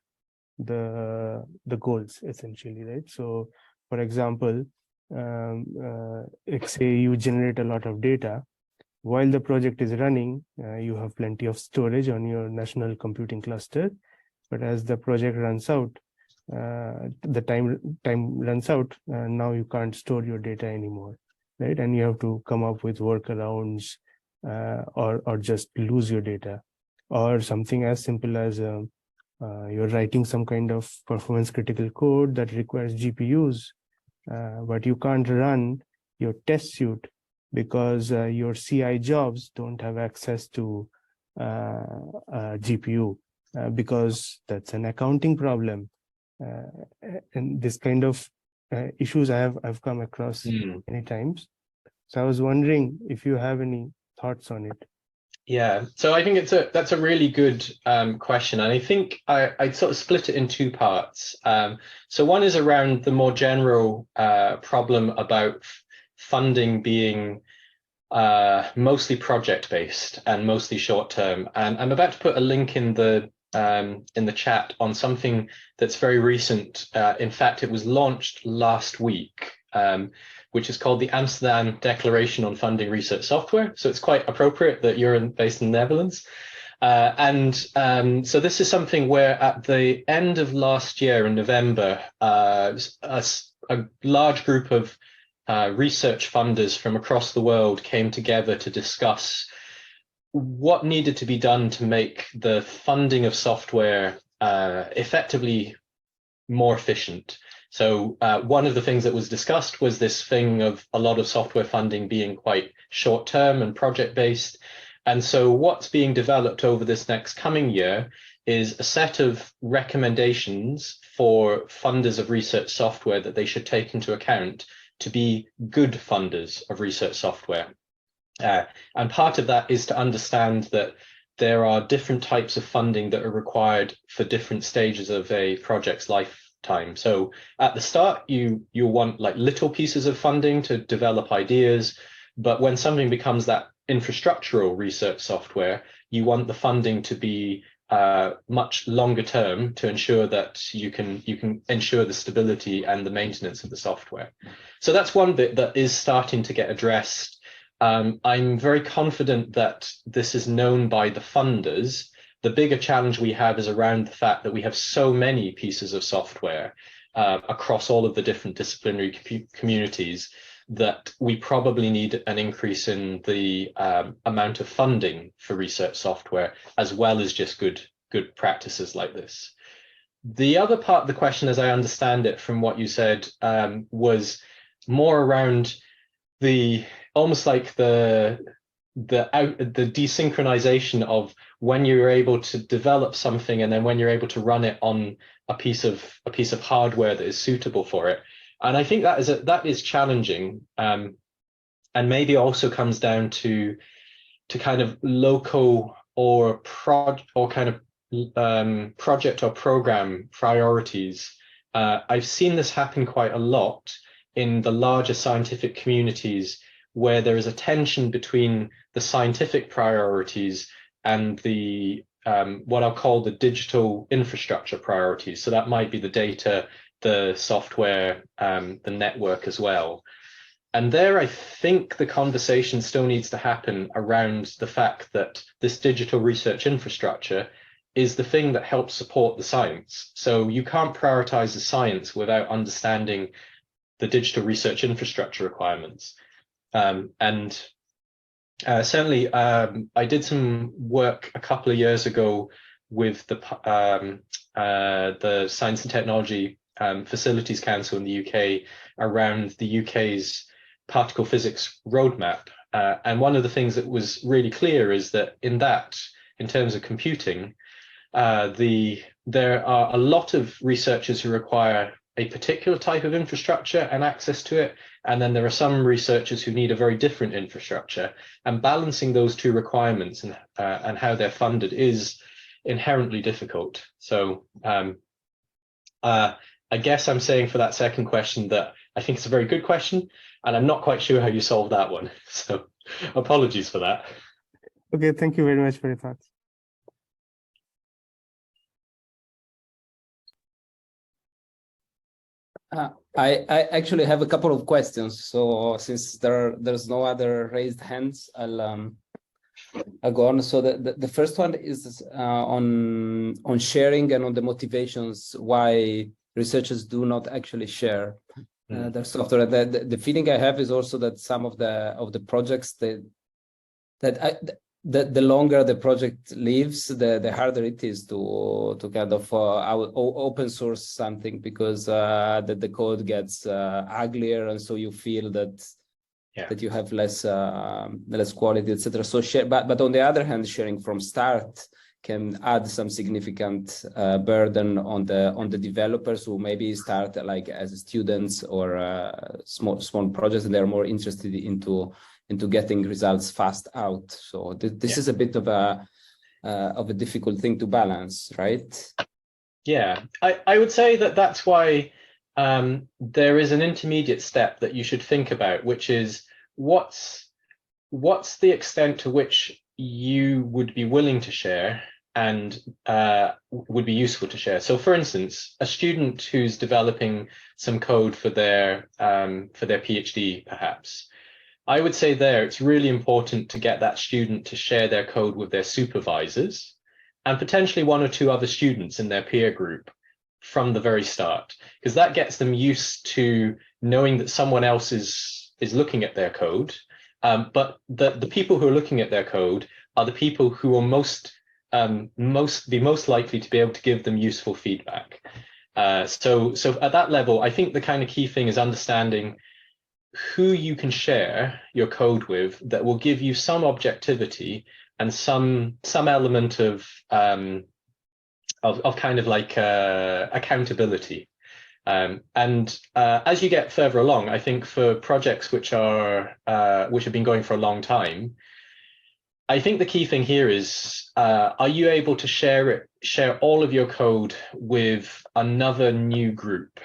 the goals essentially, right? So for example, say you generate a lot of data while the project is running. You have plenty of storage on your national computing cluster, but as the project runs out, the time runs out, now you can't store your data anymore, right? And you have to come up with workarounds, or just lose your data, or something as simple as you're writing some kind of performance critical code that requires GPUs, but you can't run your test suite because your CI jobs don't have access to GPU, because that's an accounting problem. And this kind of issues I've come across many times. So I was wondering if you have any thoughts on it. Yeah, so I think that's a really good question, and I think I'd sort of split it in two parts. So one is around the more general problem about funding being mostly project-based and mostly short-term. And I'm about to put a link in the chat on something that's very recent. In fact, it was launched last week, which is called the Amsterdam Declaration on Funding Research Software. So it's quite appropriate that you're based in the Netherlands. So this is something where at the end of last year in November, a large group of research funders from across the world came together to discuss what needed to be done to make the funding of software effectively more efficient. So one of the things that was discussed was this thing of a lot of software funding being quite short-term and project-based. And so what's being developed over this next coming year is a set of recommendations for funders of research software that they should take into account to be good funders of research software. And part of that is to understand that there are different types of funding that are required for different stages of a project's lifetime. So at the start, you want like little pieces of funding to develop ideas, but when something becomes that infrastructural research software, you want the funding to be much longer term to ensure that you can ensure the stability and the maintenance of the software. So that's one bit that is starting to get addressed. I'm very confident that this is known by the funders. The bigger challenge we have is around the fact that we have so many pieces of software across all of the different disciplinary communities that we probably need an increase in the amount of funding for research software, as well as just good practices like this. The other part of the question, as I understand it from what you said, was more around the almost like the desynchronization of when you're able to develop something and then when you're able to run it on a piece of hardware that is suitable for it. And I think that is challenging, and maybe also comes down to kind of local or kind of project or program priorities. I've seen this happen quite a lot in the larger scientific communities, where there is a tension between the scientific priorities and the what I'll call the digital infrastructure priorities. So that might be the data, the software, the network as well. And there, I think the conversation still needs to happen around the fact that this digital research infrastructure is the thing that helps support the science. So you can't prioritize the science without understanding the digital research infrastructure requirements. Certainly, I did some work a couple of years ago with the Science and Technology Facilities Council in the UK around the UK's particle physics roadmap. And one of the things that was really clear is that in terms of computing, there are a lot of researchers who require a particular type of infrastructure and access to it. And then there are some researchers who need a very different infrastructure, and balancing those two requirements and how they're funded is inherently difficult. So I guess I'm saying for that second question that I think it's a very good question, and I'm not quite sure how you solve that one. So apologies for that. Okay, thank you very much for your thoughts. I actually have a couple of questions. So since there's no other raised hands, I'll go on. So the first one is on sharing and on the motivations why researchers do not actually share their software. The feeling I have is also that some of the projects the longer the project lives, the harder it is to kind of open source something, because the code gets uglier, and so you feel that you have less quality, etc. So but on the other hand, sharing from start can add some significant burden on the developers who maybe start like as students or small projects, and they're more interested into getting results fast out. So this is a bit of a difficult thing to balance, right? Yeah, I would say that's why there is an intermediate step that you should think about, which is what's the extent to which you would be willing to share and would be useful to share. So for instance, a student who's developing some code for their PhD, perhaps, I would say there it's really important to get that student to share their code with their supervisors and potentially one or two other students in their peer group from the very start, because that gets them used to knowing that someone else is looking at their code. But the people who are looking at their code are the people who are most likely to be able to give them useful feedback. So at that level, I think the kind of key thing is understanding who you can share your code with that will give you some objectivity and some element of kind of like accountability. And as you get further along, I think for projects which have been going for a long time, I think the key thing here is, are you able to share all of your code with another new group?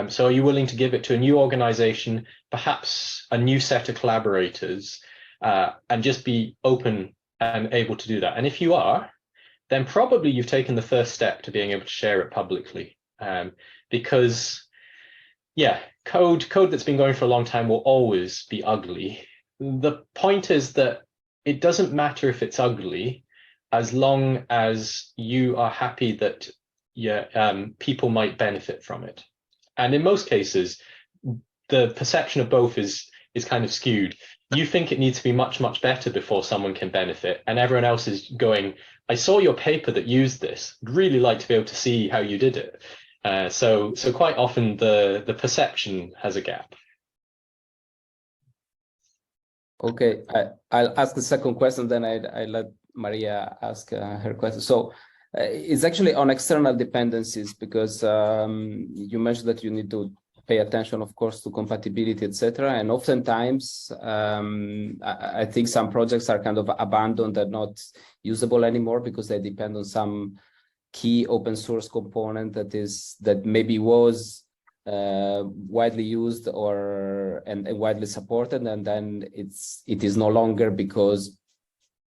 So are you willing to give it to a new organization, perhaps a new set of collaborators, and just be open and able to do that? And if you are, then probably you've taken the first step to being able to share it publicly. Because, yeah, code that's been going for a long time will always be ugly. The point is that it doesn't matter if it's ugly, as long as you are happy that people might benefit from it. And in most cases, the perception of both is kind of skewed. You think it needs to be much, much better before someone can benefit, and everyone else is going, I saw your paper that used this. I'd really like to be able to see how you did it. So quite often the perception has a gap. Okay, I'll ask the second question, then I let Maria ask her question. So it's actually on external dependencies, because you mentioned that you need to pay attention, of course, to compatibility, etc. And oftentimes, I think some projects are kind of abandoned and not usable anymore because they depend on some key open source component that maybe was widely used and widely supported, and then it is no longer because,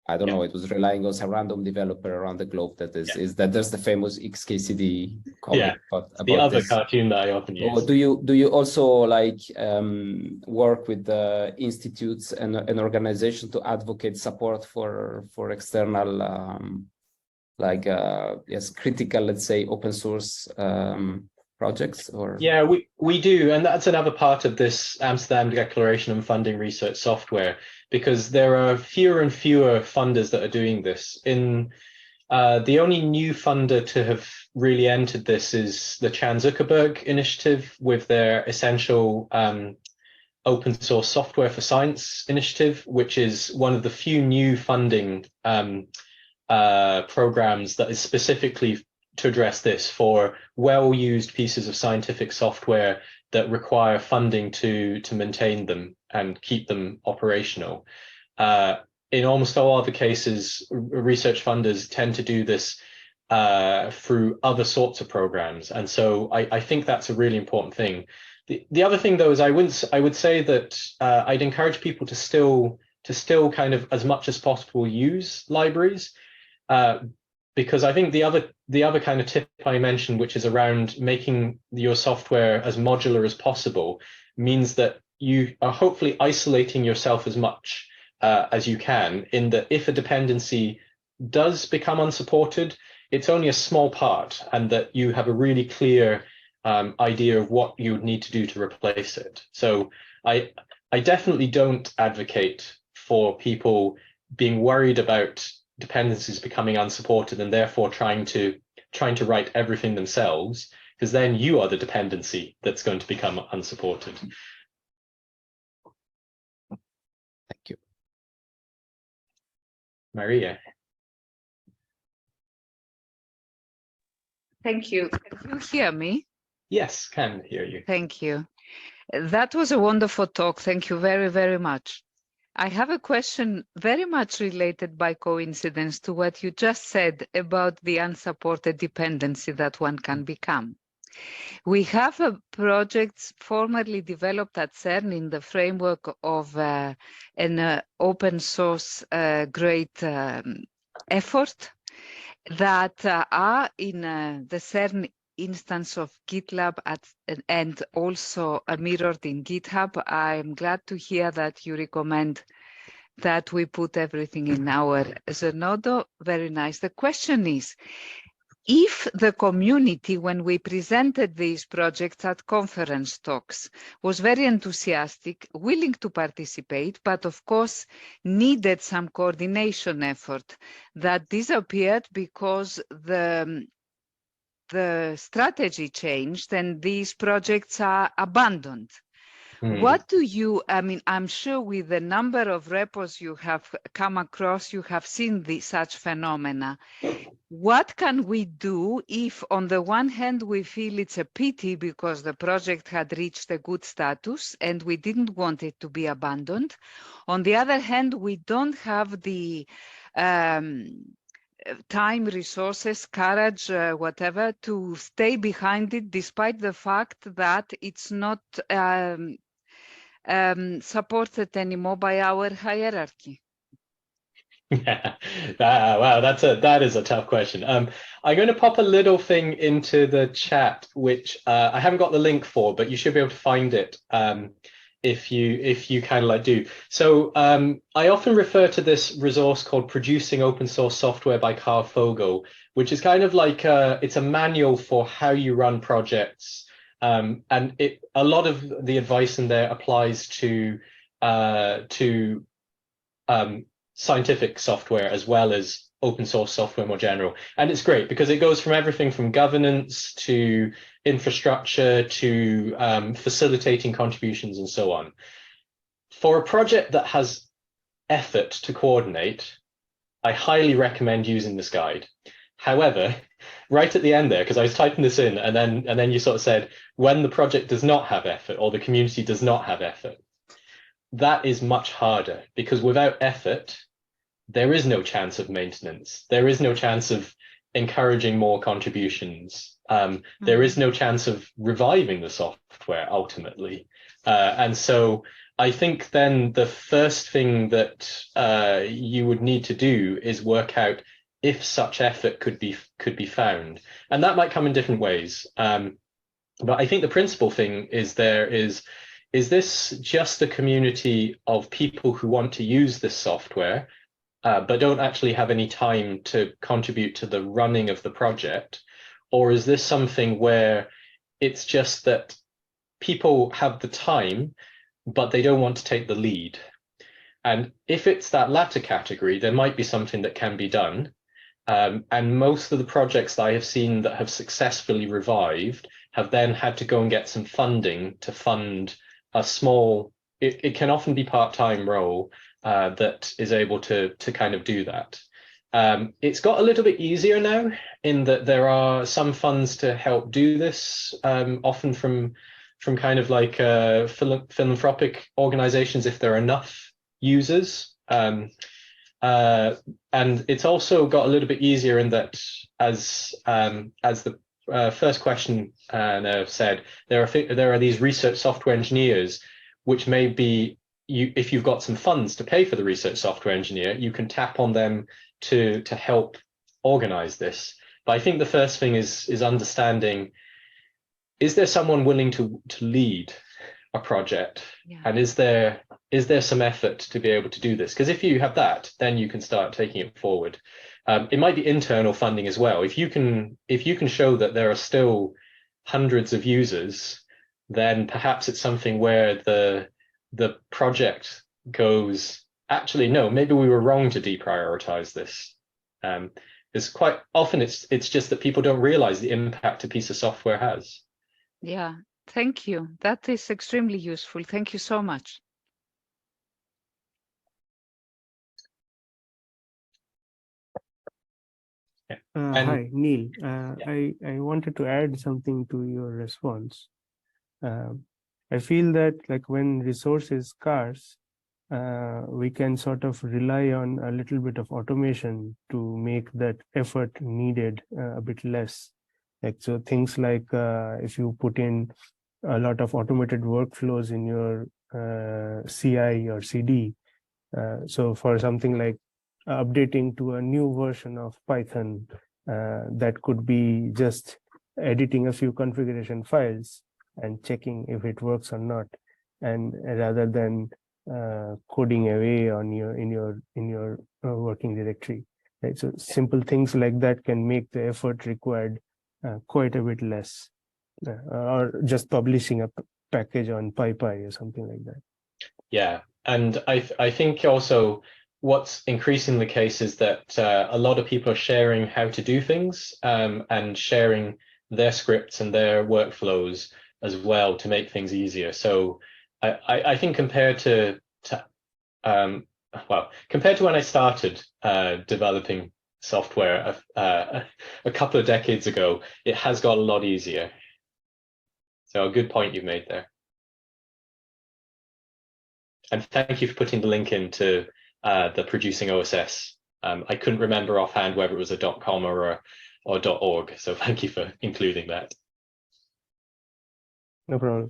I don't know, it was relying on some random developer around the globe. That is that there's the famous XKCD comment about the other this cartoon that I often use. Or do you also like work with the institutes and organizations to advocate support for external critical, let's say, open source projects? Or we do, and that's another part of this Amsterdam Declaration on Funding Research Software, because there are fewer and fewer funders that are doing this. In the only new funder to have really entered this is the Chan Zuckerberg initiative with their essential open source software for science initiative, which is one of the few new funding programs that is specifically to address this for well-used pieces of scientific software that require funding to maintain them and keep them operational. In almost all other cases, research funders tend to do this through other sorts of programs. And so I think that's a really important thing. The other thing, though, is I would say that I'd encourage people to still kind of, as much as possible, use libraries. Because I think the other kind of tip I mentioned, which is around making your software as modular as possible, means that you are hopefully isolating yourself as much as you can, in that if a dependency does become unsupported, it's only a small part, and that you have a really clear idea of what you would need to do to replace it. So I definitely don't advocate for people being worried about dependencies becoming unsupported and therefore trying to write everything themselves, because then you are the dependency that's going to become unsupported. Thank you. Maria. Thank you. Can you hear me? Yes, can hear you. Thank you. That was a wonderful talk. Thank you very, very much. I have a question very much related by coincidence to what you just said about the unsupported dependency that one can become. We have a project formerly developed at CERN in the framework of an open source great effort that are in the CERN instance of GitLab and also mirrored in GitHub. I'm glad to hear that you recommend that we put everything in our Zenodo. Very nice. The question is, if the community, when we presented these projects at conference talks, was very enthusiastic, willing to participate, but of course needed some coordination effort, that disappeared because the strategy changed and these projects are abandoned. What do you, I mean, I'm sure with the number of repos you have come across, you have seen such phenomena. What can we do if on the one hand we feel it's a pity because the project had reached a good status and we didn't want it to be abandoned? On the other hand, we don't have the time, resources, courage, whatever, to stay behind it, despite the fact that it's not supported anymore by our hierarchy. Yeah, wow, that is a tough question. I'm going to pop a little thing into the chat, which I haven't got the link for, but you should be able to find it if you kind of like do. So I often refer to this resource called Producing Open Source Software by Carl Fogel, which is kind of like it's a manual for how you run projects. And a lot of the advice in there applies to scientific software as well as open source software more general. And it's great because it goes from everything from governance to infrastructure to facilitating contributions and so on. For a project that has effort to coordinate, I highly recommend using this guide. However, right at the end there, because I was typing this in and then you sort of said, when the project does not have effort or the community does not have effort, that is much harder because without effort, there is no chance of maintenance. There is no chance of encouraging more contributions. There is no chance of reviving the software ultimately. And so I think then the first thing that you would need to do is work out if such effort could be found. And that might come in different ways. But I think the principal thing is this just a community of people who want to use this software, but don't actually have any time to contribute to the running of the project? Or is this something where it's just that people have the time, but they don't want to take the lead? And if it's that latter category, there might be something that can be done. And most of the projects that I have seen that have successfully revived have then had to go and get some funding to fund a small, it can often be part-time role that is able to kind of do that. It's got a little bit easier now in that there are some funds to help do this, often from kind of like philanthropic organizations if there are enough users. And it's also got a little bit easier in that, as the first question said, there are these research software engineers, which may be, if you've got some funds to pay for the research software engineer, you can tap on them to help organize this. But I think the first thing is understanding, is there someone willing to lead a project? Yeah. And is there some effort to be able to do this? Because if you have that, then you can start taking it forward. It might be internal funding as well. If you can show that there are still hundreds of users, then perhaps it's something where the project goes, actually, no, maybe we were wrong to deprioritize this. Because quite often it's just that people don't realize the impact a piece of software has. Yeah, thank you. That is extremely useful. Thank you so much. Hi, Neil. I wanted to add something to your response. I feel that like when resource is scarce, we can sort of rely on a little bit of automation to make that effort needed a bit less. Like, so things like if you put in a lot of automated workflows in your CI or CD, so for something like updating to a new version of Python, that could be just editing a few configuration files and checking if it works or not, and rather than coding away on in your working directory. Right? So simple things like that can make the effort required quite a bit less, or just publishing a package on PyPy or something like that. Yeah, and I think also what's increasingly the case is that a lot of people are sharing how to do things, and sharing their scripts and their workflows as well to make things easier. So I think compared to compared to when I started developing software a couple of decades ago, it has got a lot easier. So a good point you've made there. And thank you for putting the link into the producing OSS. I couldn't remember offhand whether it was a .com or .org, so thank you for including that. No problem.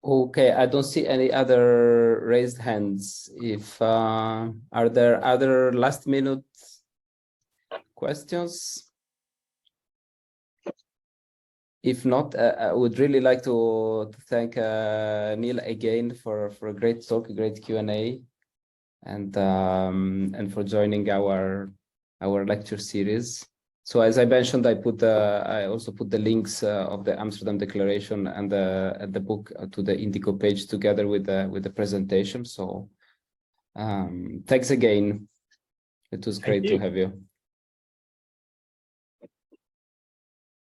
Okay, I don't see any other raised hands. If are there other last minute questions? If not, I would really like to thank Neil again for a great talk, a great Q&A, and for joining our lecture series. So as I mentioned, I also put the links of the Amsterdam Declaration and the book to the Indigo page together with the presentation. So thanks again. It was great to have you.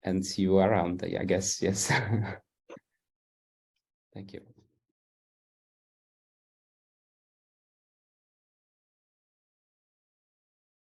And see you around, I guess. Yes. Thank you.